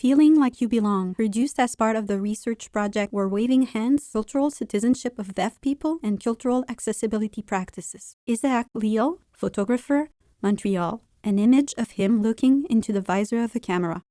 Feeling Like You Belong, produced as part of the research project We're Waving Hands, Cultural Citizenship of Deaf People and Cultural Accessibility Practices. Isaac Leo, photographer, Montreal, an image of him looking into the visor of the camera.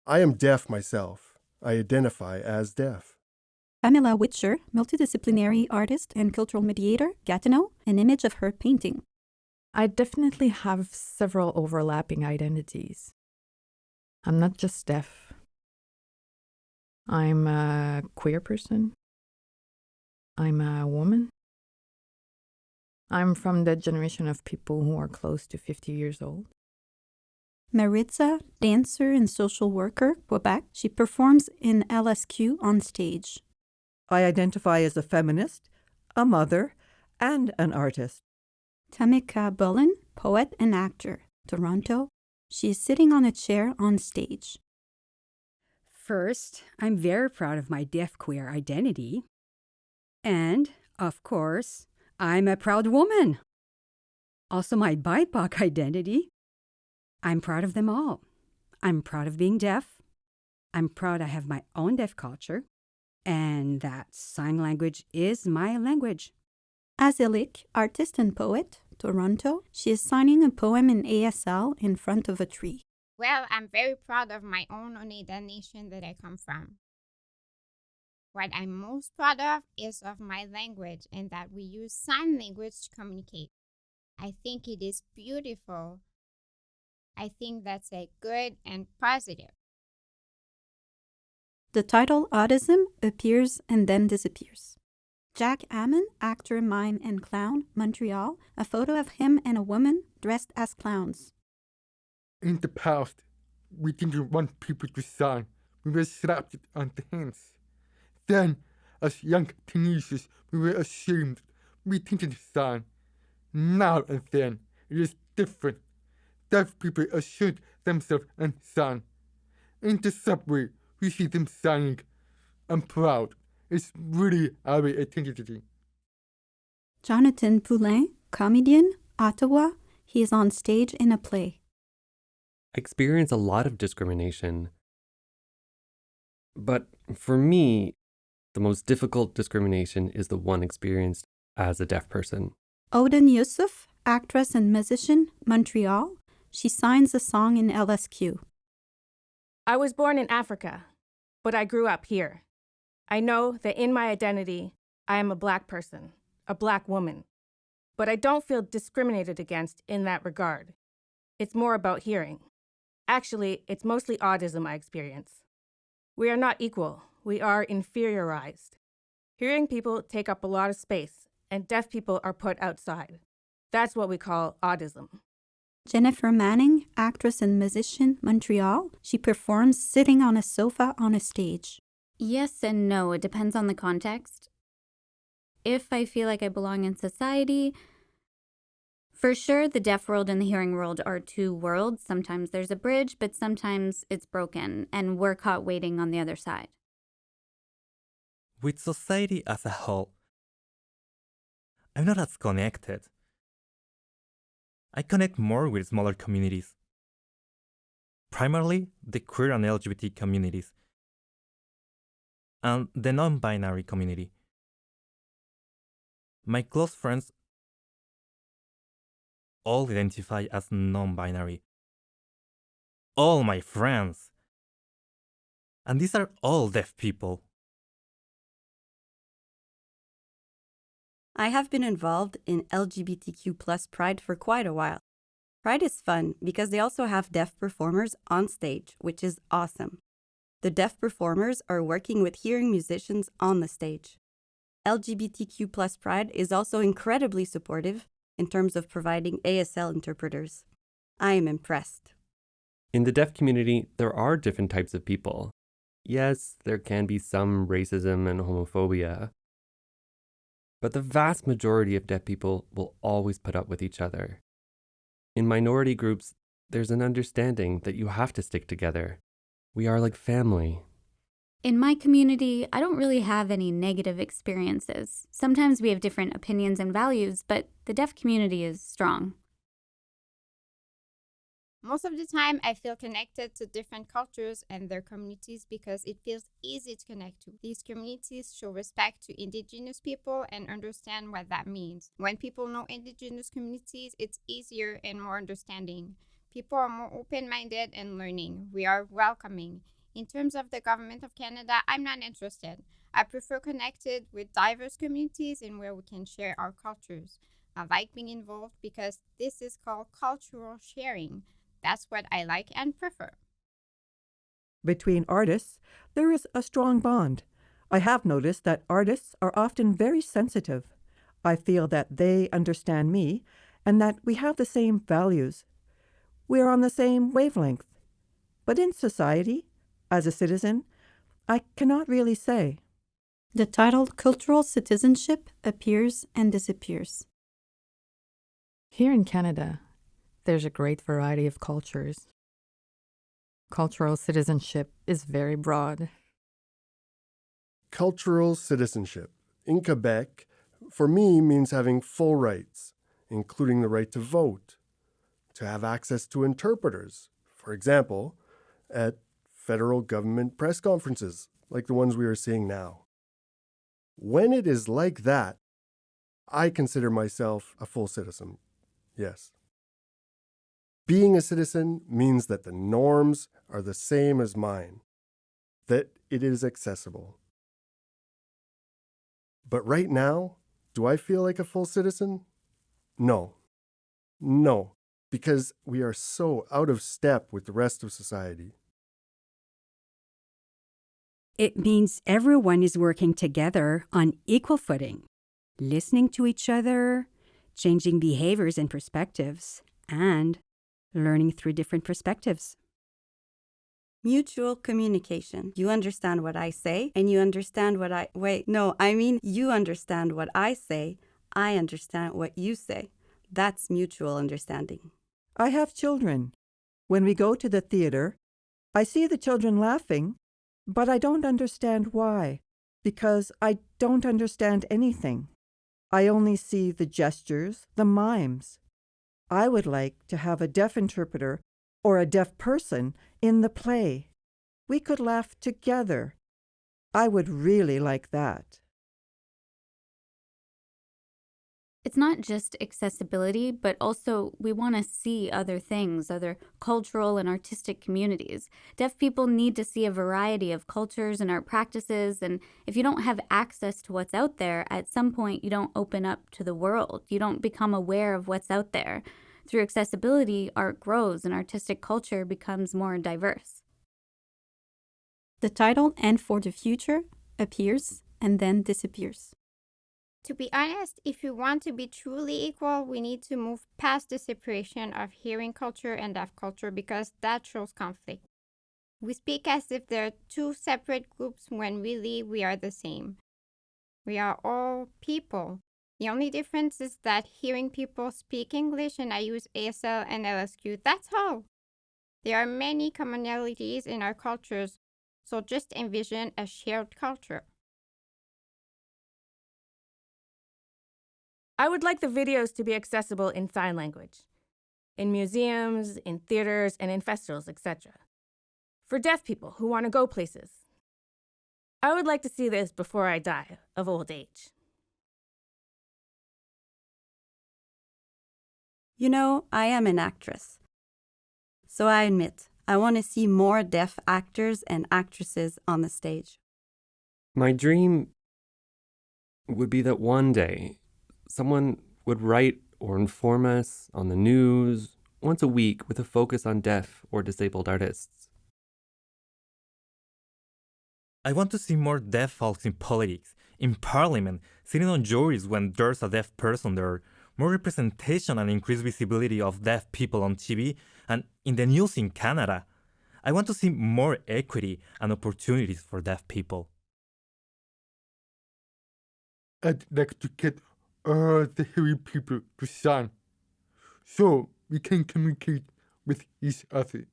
I am deaf myself. I identify as deaf. Pamela Witcher, multidisciplinary artist and cultural mediator, Gatineau, an image of her painting. I definitely have several overlapping identities. I'm not just deaf. I'm a queer person. I'm a woman. I'm from the generation of people who are close to 50 years old. Maritza, dancer and social worker, Quebec. She performs in LSQ on stage. I identify as a feminist, a mother, and an artist. Tamika Bullen, poet and actor, Toronto. She is sitting on a chair on stage. First, I'm very proud of my deaf queer identity. And, of course, I'm a proud woman. Also, my BIPOC identity. I'm proud of them all. I'm proud of being deaf. I'm proud I have my own deaf culture, and that sign language is my language. Azelik, artist and poet, Toronto. She is signing a poem in ASL in front of a tree. Well, I'm very proud of my own Oneida Nation that I come from. What I'm most proud of is of my language and that we use sign language to communicate. I think it is beautiful. I think that's a good and positive. The title Autism appears and then disappears. Jack Ammon, actor, mime, and clown, Montreal. A photo of him and a woman dressed as clowns. In the past, we didn't want people to sign. We were slapped on the hands. Then, as young teenagers, we were ashamed. We didn't sign. Now and then, it is different. Deaf people assert themselves and sign. In the subway, we see them signing. I'm proud. It's really our identity. Jonathan Poulin, comedian, Ottawa. He is on stage in a play. I experience a lot of discrimination. But for me, the most difficult discrimination is the one experienced as a deaf person. Odin Yusuf, actress and musician, Montreal. She signs a song in LSQ. I was born in Africa, but I grew up here. I know that in my identity, I am a Black person, a Black woman, but I don't feel discriminated against in that regard. It's more about hearing. Actually, it's mostly autism I experience. We are not equal. We are inferiorized. Hearing people take up a lot of space, and deaf people are put outside. That's what we call autism. Jennifer Manning, actress and musician, Montreal. She performs sitting on a sofa on a stage. Yes and no. It depends on the context. If I feel like I belong in society, for sure the deaf world and the hearing world are two worlds. Sometimes there's a bridge, but sometimes it's broken, and we're caught waiting on the other side. With society as a whole, I'm not as connected. I connect more with smaller communities, primarily the queer and LGBT communities, and the non-binary community. My close friends all identify as non-binary. All my friends. And these are all deaf people. I have been involved in LGBTQ plus Pride for quite a while. Pride is fun because they also have deaf performers on stage, which is awesome. The deaf performers are working with hearing musicians on the stage. LGBTQ plus Pride is also incredibly supportive in terms of providing ASL interpreters. I am impressed. In the deaf community, there are different types of people. Yes, there can be some racism and homophobia, but the vast majority of deaf people will always put up with each other. In minority groups, there's an understanding that you have to stick together. We are like family. In my community, I don't really have any negative experiences. Sometimes we have different opinions and values, but the deaf community is strong. Most of the time, I feel connected to different cultures and their communities because it feels easy to connect to. These communities show respect to Indigenous people and understand what that means. When people know Indigenous communities, it's easier and more understanding. People are more open-minded and learning. We are welcoming. In terms of the Government of Canada, I'm not interested. I prefer connected with diverse communities and where we can share our cultures. I like being involved because this is called cultural sharing. That's what I like and prefer. Between artists, there is a strong bond. I have noticed that artists are often very sensitive. I feel that they understand me and that we have the same values. We are on the same wavelength. But in society, as a citizen, I cannot really say. The title Cultural Citizenship appears and disappears. Here in Canada, there's a great variety of cultures. Cultural citizenship is very broad. Cultural citizenship in Quebec, for me, means having full rights, including the right to vote, to have access to interpreters, for example, at federal government press conferences like the ones we are seeing now. When it is like that, I consider myself a full citizen, yes. Being a citizen means that the norms are the same as mine, that it is accessible. But right now, do I feel like a full citizen? No. No, because we are so out of step with the rest of society. It means everyone is working together on equal footing, listening to each other, changing behaviors and perspectives, and learning through different perspectives. Mutual communication. You understand what I say, and you understand what you understand what I say, I understand what you say. That's mutual understanding. I have children. When we go to the theater, I see the children laughing, but I don't understand why, because I don't understand anything. I only see the gestures, the mimes. I would like to have a deaf interpreter or a deaf person in the play. We could laugh together. I would really like that. It's not just accessibility, but also we want to see other things, other cultural and artistic communities. Deaf people need to see a variety of cultures and art practices, and if you don't have access to what's out there, at some point you don't open up to the world. You don't become aware of what's out there. Through accessibility, art grows and artistic culture becomes more diverse. The title And for the Future appears and then disappears. To be honest, if we want to be truly equal, we need to move past the separation of hearing culture and deaf culture because that shows conflict. We speak as if they're two separate groups when really we are the same. We are all people. The only difference is that hearing people speak English and I use ASL and LSQ. That's all. There are many commonalities in our cultures, so just envision a shared culture. I would like the videos to be accessible in sign language, in museums, in theaters, and in festivals, etc. For deaf people who want to go places. I would like to see this before I die of old age. You know, I am an actress. So I admit, I want to see more deaf actors and actresses on the stage. My dream would be that one day someone would write or inform us on the news once a week with a focus on deaf or disabled artists. I want to see more deaf folks in politics, in parliament, sitting on juries when there's a deaf person there, more representation and increased visibility of deaf people on TV and in the news in Canada. I want to see more equity and opportunities for deaf people. I'd like to get all the hearing people to sign so we can communicate with each other.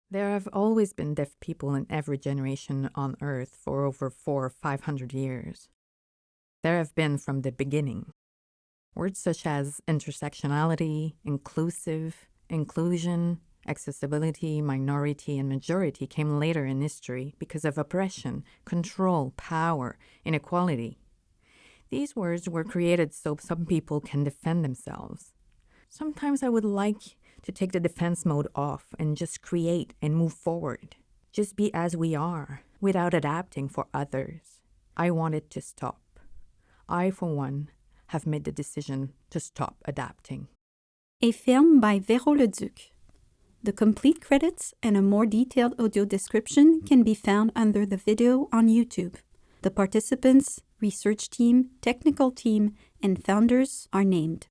There have always been deaf people in every generation on Earth for over 400 or 500 years. There have been from the beginning. Words such as intersectionality, inclusive, Inclusion, accessibility, minority, and majority came later in history because of oppression, control, power, inequality. These words were created so some people can defend themselves. Sometimes I would like to take the defense mode off and just create and move forward. Just be as we are, without adapting for others. I want it to stop. I, for one, have made the decision to stop adapting. A film by Véro Leduc. The complete credits and a more detailed audio description can be found under the video on YouTube. The participants, research team, technical team, and founders are named.